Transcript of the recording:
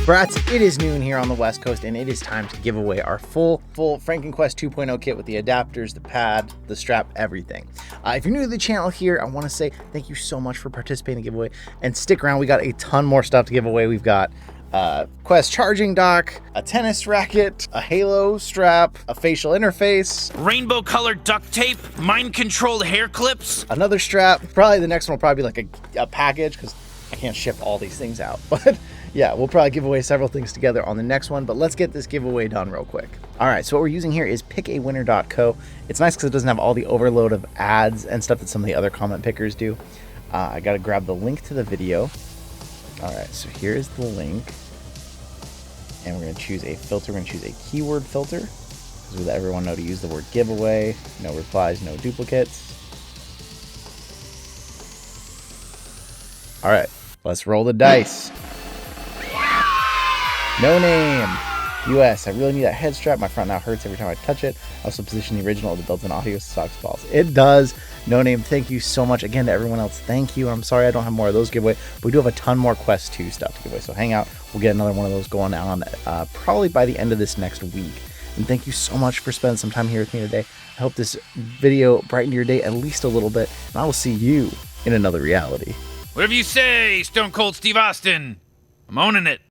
Brats, it is noon here on the West Coast, and it is time to give away our full FrankenQuest 2.0 kit with the adapters, the pad, the strap, everything. If you're new to the channel here, I want to say thank you so much for participating in the giveaway, and stick around. We got a ton more stuff to give away. We've got Quest charging dock, a tennis racket, a Halo strap, a facial interface, rainbow colored duct tape, mind controlled hair clips, another strap. Probably the next one will probably be like a package, because I can't ship all these things out, but yeah, we'll probably give away several things together on the next one, but let's get this giveaway done real quick. All right, so what we're using here is pickawinner.co. It's nice because it doesn't have all the overload of ads and stuff that some of the other comment pickers do. I got to grab the link to the video. All right, so here's the link. And we're going to choose a filter. We're going to choose a keyword filter, because we let everyone know to use the word giveaway. No replies, no duplicates. All right, let's roll the dice. No name. US. I really need that head strap. My front now hurts every time I touch it. I also position the original of the built-in audio socks balls. It does. No name. Thank you so much. Again, to everyone else, thank you. I'm sorry I don't have more of those giveaway, but we do have a ton more Quest 2 stuff to give away. So hang out. We'll get another one of those going on probably by the end of this next week. And thank you so much for spending some time here with me today. I hope this video brightened your day at least a little bit, and I will see you in another reality. whatever you say, Stone Cold Steve Austin. I'm owning it.